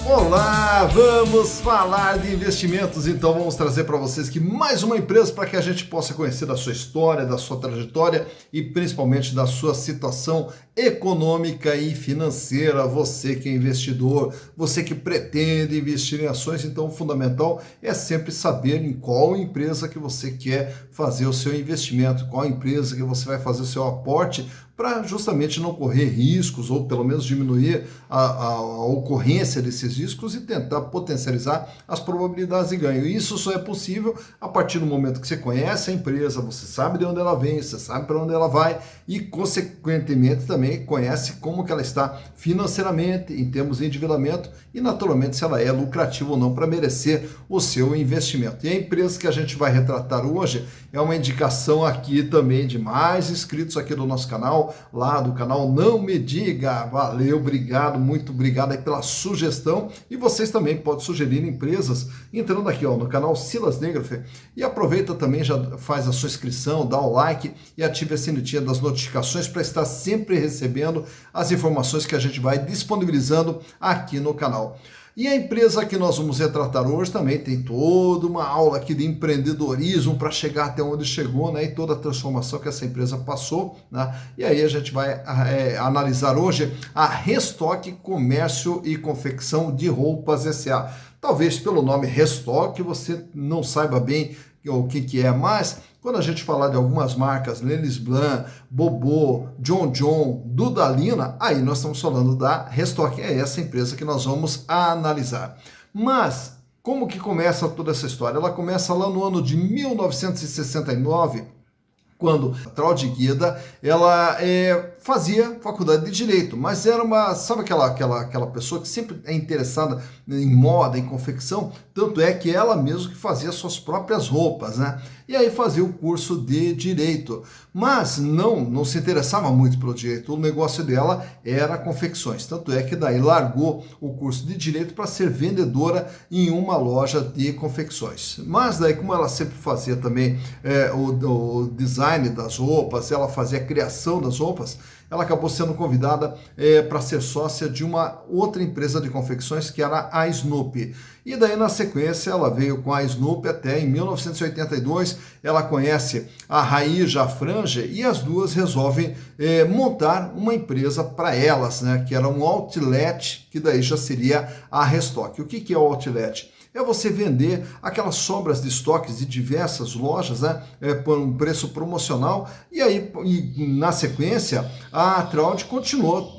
Olá, vamos falar de investimentos, então vamos trazer para vocês aqui mais uma empresa para que a gente possa conhecer da sua história, da sua trajetória e principalmente da sua situação econômica e financeira. Você que é investidor, você que pretende investir em ações, então o fundamental é sempre saber em qual empresa que você quer fazer o seu investimento, qual empresa que você vai fazer o seu aporte, para justamente não correr riscos ou pelo menos diminuir a ocorrência desses riscos e tentar potencializar as probabilidades de ganho. Isso só é possível a partir do momento que você conhece a empresa, você sabe de onde ela vem, você sabe para onde ela vai e, consequentemente, também conhece como que ela está financeiramente, em termos de endividamento e, naturalmente, se ela é lucrativa ou não para merecer o seu investimento. E a empresa que a gente vai retratar hoje é uma indicação aqui também de mais inscritos aqui do nosso canal, lá do canal Não Me Diga. Valeu, obrigado, muito obrigado aí pela sugestão. E vocês também podem sugerir empresas entrando aqui no canal Silas Negrafe e aproveita também, já faz a sua inscrição, dá o like e ative a sinetinha das notificações para estar sempre recebendo as informações que a gente vai disponibilizando aqui no canal. E a empresa que nós vamos retratar hoje também tem toda uma aula aqui de empreendedorismo para chegar até onde chegou, né? E toda a transformação que essa empresa passou, né? E aí a gente vai analisar hoje a Restock Comércio e Confecção de Roupas S.A. Talvez pelo nome Restock você não saiba bem o que é, mas quando a gente falar de algumas marcas, Lennis Blanc, Bobô, John John, Dudalina, aí nós estamos falando da Restock, é essa empresa que nós vamos analisar. Mas como que começa toda essa história? Ela começa lá no ano de 1969, quando a Traud Guida, ela fazia faculdade de Direito, mas era sabe aquela pessoa que sempre é interessada em moda, em confecção, tanto é que ela mesma que fazia suas próprias roupas, né? E aí fazia o curso de Direito, mas não se interessava muito pelo Direito, o negócio dela era confecções, tanto é que daí largou o curso de Direito para ser vendedora em uma loja de confecções. Mas daí, como ela sempre fazia também o design das roupas, ela fazia a criação das roupas, ela acabou sendo convidada para ser sócia de uma outra empresa de confecções que era a Snoopy. E daí, na sequência, ela veio com a Snoopy até em 1982, ela conhece a Raija Franje e as duas resolvem montar uma empresa para elas, né, que era um outlet, que daí já seria a Restock. O que é o outlet? É você vender aquelas sobras de estoques de diversas lojas, né, por um preço promocional, e aí, na sequência, a Traud continuou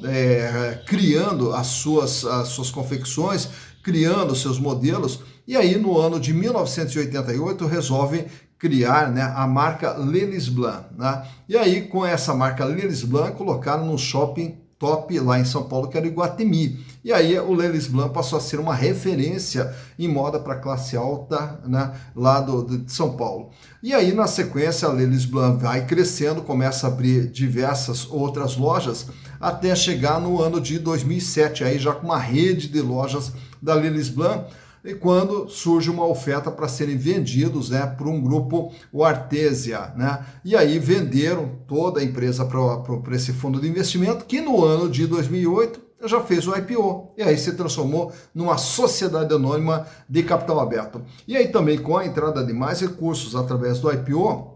criando as suas confecções, criando seus modelos, e aí no ano de 1988 resolvem criar, né, a marca Lennis Blanc, né? E aí com essa marca Lennis Blanc colocaram no shopping top lá em São Paulo, que era o Iguatemi. E aí o Lennis Blanc passou a ser uma referência em moda para classe alta, né, lá de São Paulo. E aí na sequência a Lennis Blanc vai crescendo, começa a abrir diversas outras lojas, até chegar no ano de 2007, aí já com uma rede de lojas da Lennis Blanc, e quando surge uma oferta para serem vendidos, né, por um grupo, o Artesia, né? E aí venderam toda a empresa para esse fundo de investimento, que no ano de 2008 já fez o IPO, e aí se transformou numa sociedade anônima de capital aberto. E aí também com a entrada de mais recursos através do IPO,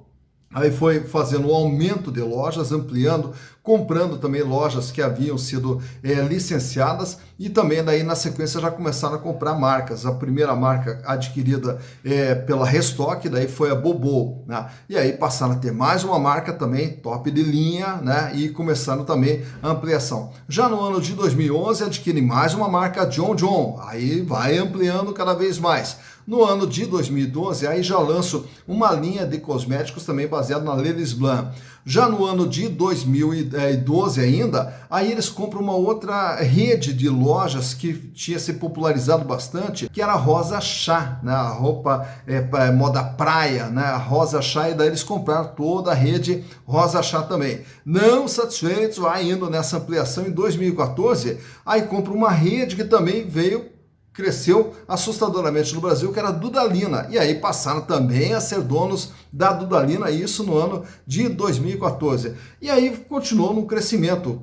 aí foi fazendo um aumento de lojas, ampliando, comprando também lojas que haviam sido licenciadas, e também daí na sequência já começaram a comprar marcas. A primeira marca adquirida pela Restock, daí foi a Bobô, né? E aí passaram a ter mais uma marca também, top de linha, né? E começaram também a ampliação. Já no ano de 2011 adquirem mais uma marca, John John, aí vai ampliando cada vez mais. No ano de 2012, aí já lanço uma linha de cosméticos também baseada na Lennis Blanc. Já no ano de 2012 ainda, aí eles compram uma outra rede de lojas que tinha se popularizado bastante, que era a Rosa Chá, né? A roupa moda praia, né? A Rosa Chá, e daí eles compraram toda a rede Rosa Chá também. Não satisfeitos, ainda nessa ampliação em 2014, aí compra uma rede que também veio cresceu assustadoramente no Brasil, que era a Dudalina. E aí passaram também a ser donos da Dudalina, isso no ano de 2014. E aí continuou no crescimento.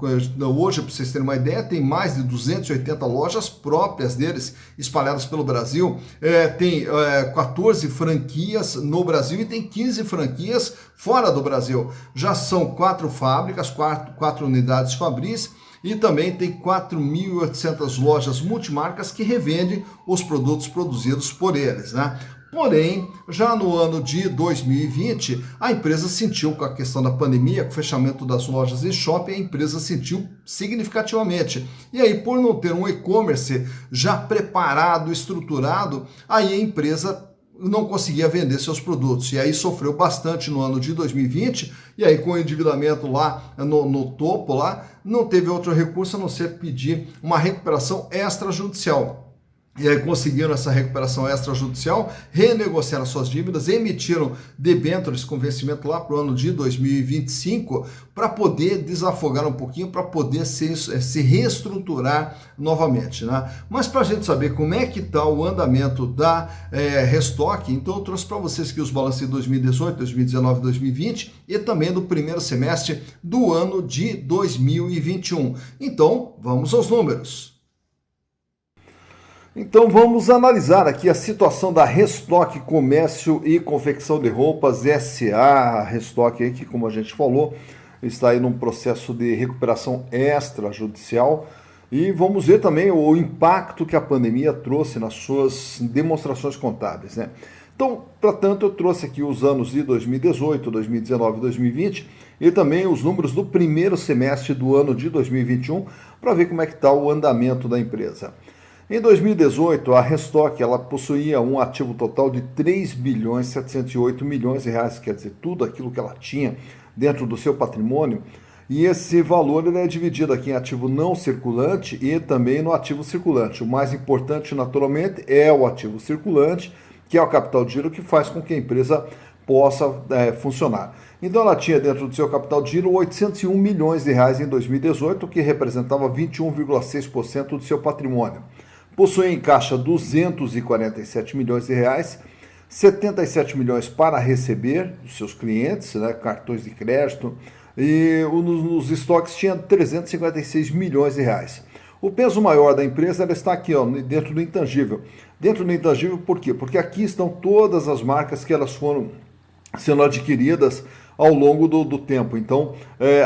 Hoje, para vocês terem uma ideia, tem mais de 280 lojas próprias deles espalhadas pelo Brasil. Tem 14 franquias no Brasil e tem 15 franquias fora do Brasil. Já são 4 fábricas, 4 unidades fabris, e também tem 4.800 lojas multimarcas que revendem os produtos produzidos por eles, né? Porém, já no ano de 2020, a empresa sentiu, com a questão da pandemia, com o fechamento das lojas e shopping, a empresa sentiu significativamente. E aí, por não ter um e-commerce já preparado, estruturado, aí a empresa não conseguia vender seus produtos, e aí sofreu bastante no ano de 2020, e aí com o endividamento lá no topo, lá, não teve outro recurso a não ser pedir uma recuperação extrajudicial. E aí conseguiram essa recuperação extrajudicial, renegociaram suas dívidas, emitiram debêntures com vencimento lá para o ano de 2025, para poder desafogar um pouquinho, para poder se reestruturar novamente, né? Mas para a gente saber como é que está o andamento da Restock, então eu trouxe para vocês aqui os balanços de 2018, 2019 e 2020 e também do primeiro semestre do ano de 2021. Então, vamos aos números. Então vamos analisar aqui a situação da Restock Comércio e Confecção de Roupas SA, a Restock aí que, como a gente falou, está aí num processo de recuperação extrajudicial, e vamos ver também o impacto que a pandemia trouxe nas suas demonstrações contábeis, né? Então, portanto, eu trouxe aqui os anos de 2018, 2019 e 2020 e também os números do primeiro semestre do ano de 2021 para ver como é que está o andamento da empresa. Em 2018, a Restock ela possuía um ativo total de 3.708 bilhões de reais, quer dizer, tudo aquilo que ela tinha dentro do seu patrimônio, e esse valor ele é dividido aqui em ativo não circulante e também no ativo circulante. O mais importante, naturalmente, é o ativo circulante, que é o capital de giro que faz com que a empresa possa funcionar. Então ela tinha dentro do seu capital de giro 801 milhões de reais em 2018, o que representava 21,6% do seu patrimônio. Possui em caixa 247 milhões de reais, 77 milhões para receber dos seus clientes, né, cartões de crédito, e nos estoques tinha 356 milhões de reais. O peso maior da empresa ela está aqui, ó, dentro do intangível. Dentro do intangível por quê? Porque aqui estão todas as marcas que elas foram sendo adquiridas ao longo do tempo. Então,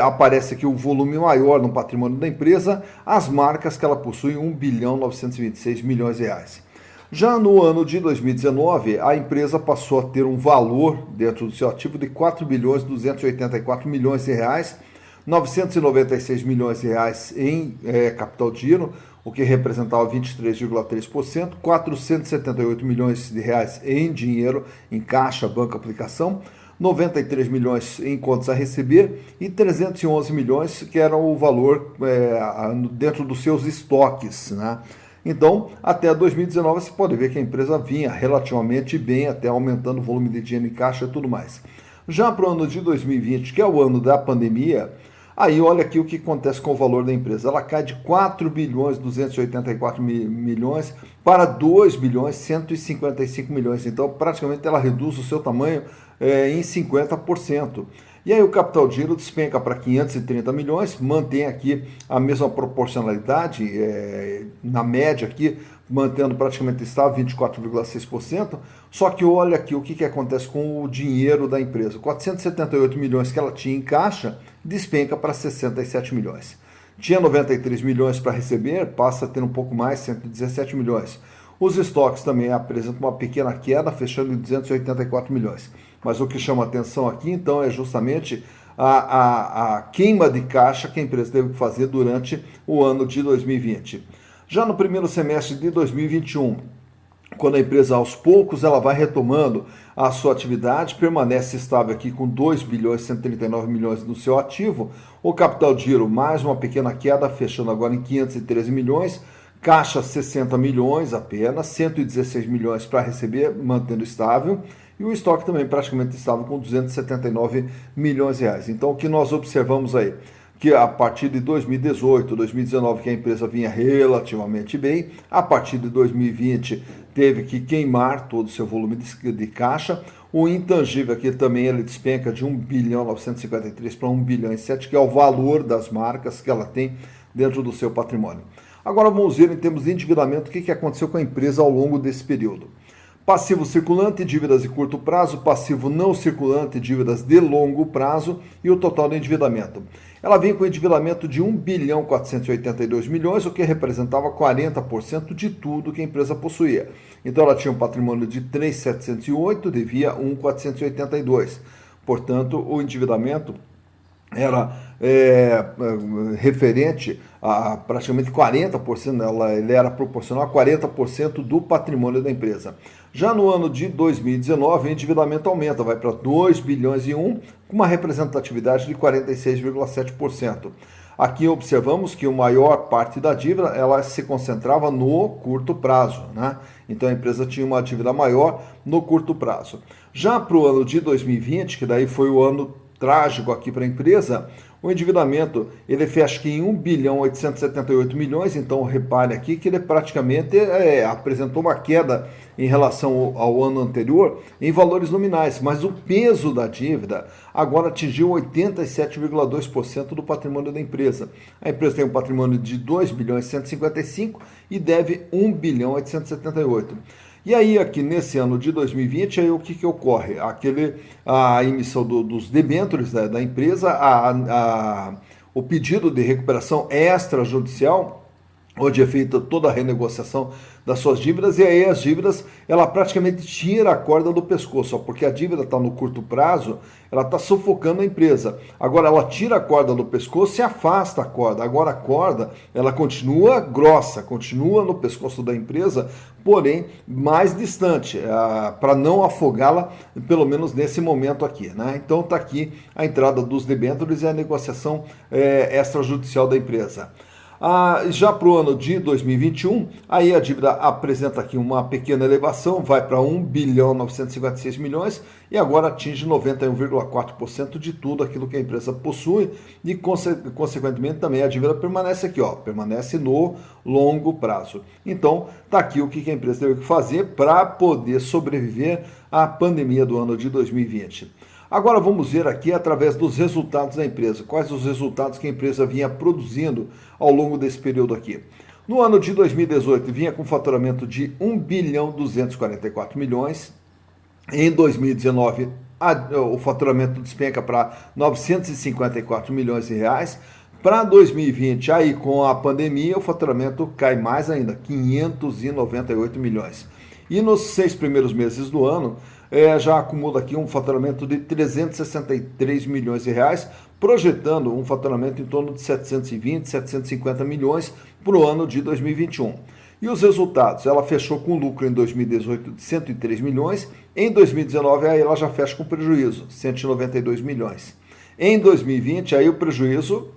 aparece aqui o volume maior no patrimônio da empresa, as marcas que ela possui, 1.926 bilhões de reais. Já no ano de 2019, a empresa passou a ter um valor dentro do seu ativo de 4.284 bilhões de reais, 996 milhões de reais em capital de giro, o que representava 23,3%, 478 milhões de reais em dinheiro, em caixa, banco, aplicação, 93 milhões em contas a receber e 311 milhões que era o valor dentro dos seus estoques, né? Então, até 2019 você pode ver que a empresa vinha relativamente bem, até aumentando o volume de dinheiro em caixa e tudo mais. Já para o ano de 2020, que é o ano da pandemia, aí olha aqui o que acontece com o valor da empresa. Ela cai de 4 bilhões 284 milhões para 2 bilhões 155 milhões. Então, praticamente ela reduz o seu tamanho em 50%. E aí o capital de giro despenca para 530 milhões, mantém aqui a mesma proporcionalidade, na média aqui, mantendo praticamente estável, 24,6%, só que olha aqui o que acontece com o dinheiro da empresa. 478 milhões que ela tinha em caixa, despenca para 67 milhões. Tinha 93 milhões para receber, passa a ter um pouco mais, 117 milhões. Os estoques também apresentam uma pequena queda, fechando em 284 milhões. Mas o que chama atenção aqui, então, é justamente a queima de caixa que a empresa teve que fazer durante o ano de 2020. Já no primeiro semestre de 2021, quando a empresa aos poucos ela vai retomando a sua atividade, permanece estável aqui com 2 bilhões 139 milhões no seu ativo, o capital de giro mais uma pequena queda, fechando agora em 513 milhões, caixa 60 milhões apenas, 116 milhões para receber, mantendo estável, e o estoque também praticamente estável com 279 milhões de reais. Então o que nós observamos aí? que a partir de 2018, 2019, que a empresa vinha relativamente bem, a partir de 2020 teve que queimar todo o seu volume de caixa. O intangível aqui também ele despenca de 1 bilhão 953 para 1 bilhão e 7, que é o valor das marcas que ela tem dentro do seu patrimônio. Agora vamos ver em termos de endividamento o que aconteceu com a empresa ao longo desse período. Passivo circulante, dívidas de curto prazo, passivo não circulante, dívidas de longo prazo e o total do endividamento. Ela vinha com endividamento de 1 bilhão 482 milhões, o que representava 40% de tudo que a empresa possuía. Então ela tinha um patrimônio de 3.708, devia 1.482. Portanto, o endividamento era referente a praticamente 40%, ele era proporcional a 40% do patrimônio da empresa. Já no ano de 2019, o endividamento aumenta, vai para 2 bilhões e 1, com uma representatividade de 46,7%. Aqui observamos que a maior parte da dívida ela se concentrava no curto prazo, né? Então a empresa tinha uma dívida maior no curto prazo. Já para o ano de 2020, que daí foi o ano trágico aqui para a empresa, o endividamento ele fecha aqui em 1 bilhão 878 milhões, então repare aqui que ele praticamente apresentou uma queda em relação ao ano anterior em valores nominais, mas o peso da dívida agora atingiu 87,2% do patrimônio da empresa. A empresa tem um patrimônio de 2 bilhões 155 e deve 1 bilhão 878. E aí, aqui nesse ano de 2020, aí o que ocorre? A emissão dos debêntures da empresa, o pedido de recuperação extrajudicial, onde é feita toda a renegociação das suas dívidas, e aí as dívidas, ela praticamente tira a corda do pescoço, porque a dívida está no curto prazo, ela está sufocando a empresa. Agora ela tira a corda do pescoço e afasta a corda. Agora a corda, ela continua grossa, continua no pescoço da empresa, porém mais distante, para não afogá-la, pelo menos nesse momento aqui, né? Então está aqui a entrada dos debêntures e a negociação extrajudicial da empresa. Já para o ano de 2021, aí a dívida apresenta aqui uma pequena elevação, vai para 1 bilhão 956 milhões e agora atinge 91,4% de tudo aquilo que a empresa possui e, consequentemente, também a dívida permanece aqui, permanece no longo prazo. Então, está aqui o que a empresa teve que fazer para poder sobreviver à pandemia do ano de 2020. Agora vamos ver aqui através dos resultados da empresa, quais os resultados que a empresa vinha produzindo ao longo desse período aqui. No ano de 2018 vinha com faturamento de 1 bilhão 244 milhões, em 2019 o faturamento despenca para 954 milhões de reais, para 2020 aí com a pandemia o faturamento cai mais ainda, 598 milhões. E nos 6 primeiros meses do ano, já acumula aqui um faturamento de 363 milhões de reais, projetando um faturamento em torno de 720, 750 milhões para o ano de 2021. E os resultados? Ela fechou com lucro em 2018 de 103 milhões, em 2019 aí ela já fecha com prejuízo, 192 milhões. Em 2020, aí o prejuízo,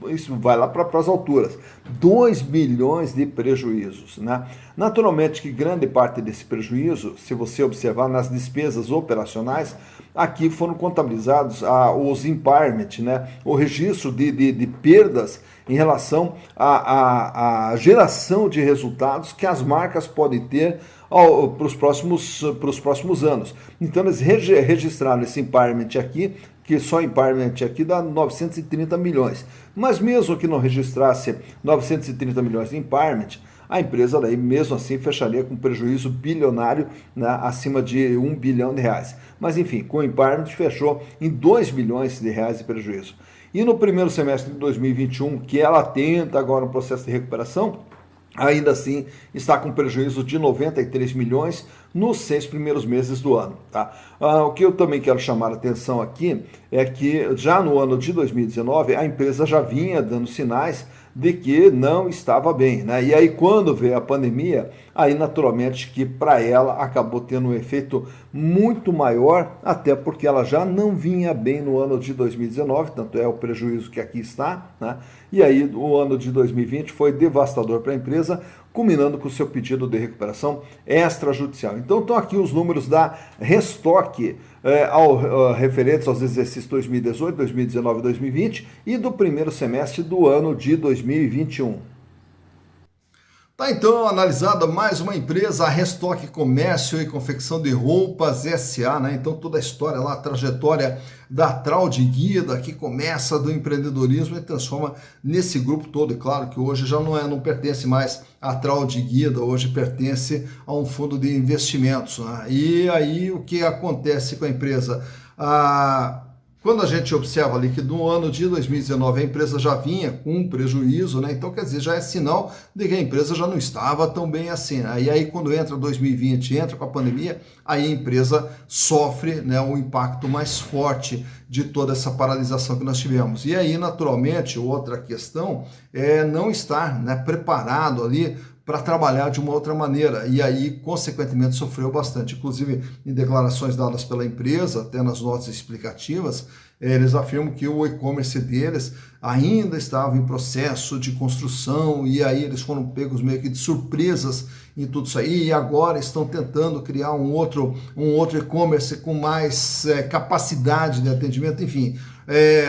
isso vai lá para as alturas, 2 bilhões de prejuízos, né? Naturalmente que grande parte desse prejuízo, se você observar nas despesas operacionais, aqui foram contabilizados os impairment, né? O registro de perdas em relação à geração de resultados que as marcas podem ter para os próximos anos. Então eles registraram esse impairment aqui, que só impairment aqui dá 930 milhões. Mas mesmo que não registrasse 930 milhões de impairment, a empresa daí mesmo assim fecharia com prejuízo bilionário, né, acima de 1 bilhão de reais. Mas enfim, com o impairment fechou em 2 bilhões de reais de prejuízo. E no primeiro semestre de 2021, que ela tenta agora um processo de recuperação, ainda assim está com prejuízo de 93 milhões nos 6 primeiros meses do ano. Tá? O que eu também quero chamar a atenção aqui é que já no ano de 2019 a empresa já vinha dando sinais de que não estava bem, né? E aí quando veio a pandemia, aí naturalmente que para ela acabou tendo um efeito muito maior, até porque ela já não vinha bem no ano de 2019, tanto é o prejuízo que aqui está, né? E aí o ano de 2020 foi devastador para a empresa, culminando com o seu pedido de recuperação extrajudicial. Então estão aqui os números da Restock, referentes aos exercícios 2018, 2019 e 2020 e do primeiro semestre do ano de 2021. Tá então analisada mais uma empresa, a Restock Comércio e Confecção de Roupas S.A., né? Então toda a história lá, a trajetória da Traude Guida, que começa do empreendedorismo e transforma nesse grupo todo. E claro que hoje já não pertence mais à Traude Guida, hoje pertence a um fundo de investimentos, né? E aí o que acontece com a empresa? Quando a gente observa ali que no ano de 2019 a empresa já vinha com um prejuízo, né? Então quer dizer, já é sinal de que a empresa já não estava tão bem assim, né? E aí quando entra 2020, entra com a pandemia, aí a empresa sofre, né, um impacto mais forte de toda essa paralisação que nós tivemos. E aí, naturalmente, outra questão é não estar, né, preparado ali para trabalhar de uma outra maneira, e aí, consequentemente, sofreu bastante. Inclusive, em declarações dadas pela empresa, até nas notas explicativas, eles afirmam que o e-commerce deles ainda estava em processo de construção, e aí eles foram pegos meio que de surpresas em tudo isso aí, e agora estão tentando criar um outro e-commerce com mais capacidade de atendimento. Enfim,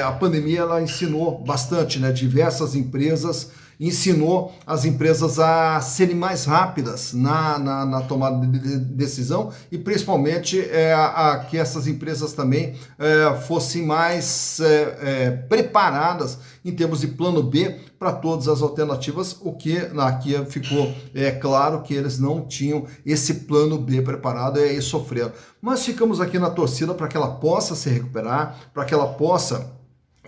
a pandemia ela ensinou bastante, né? Diversas empresas, ensinou as empresas a serem mais rápidas na tomada de decisão e principalmente a que essas empresas também fossem mais preparadas em termos de plano B para todas as alternativas, o que aqui ficou claro que eles não tinham esse plano B preparado e aí sofreram. Mas ficamos aqui na torcida para que ela possa se recuperar, para que ela possa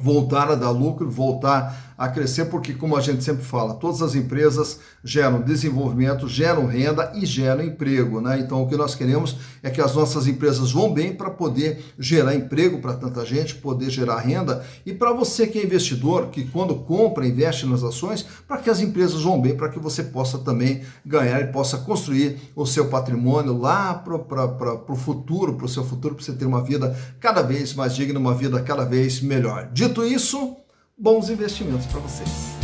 voltar a dar lucro, voltar a crescer, porque como a gente sempre fala, todas as empresas geram desenvolvimento, geram renda e geram emprego, né? Então o que nós queremos é que as nossas empresas vão bem para poder gerar emprego para tanta gente, poder gerar renda, e para você que é investidor, que quando compra, investe nas ações, para que as empresas vão bem, para que você possa também ganhar e possa construir o seu patrimônio lá para o futuro, para o seu futuro, para você ter uma vida cada vez mais digna, uma vida cada vez melhor. Dito isso, bons investimentos para vocês.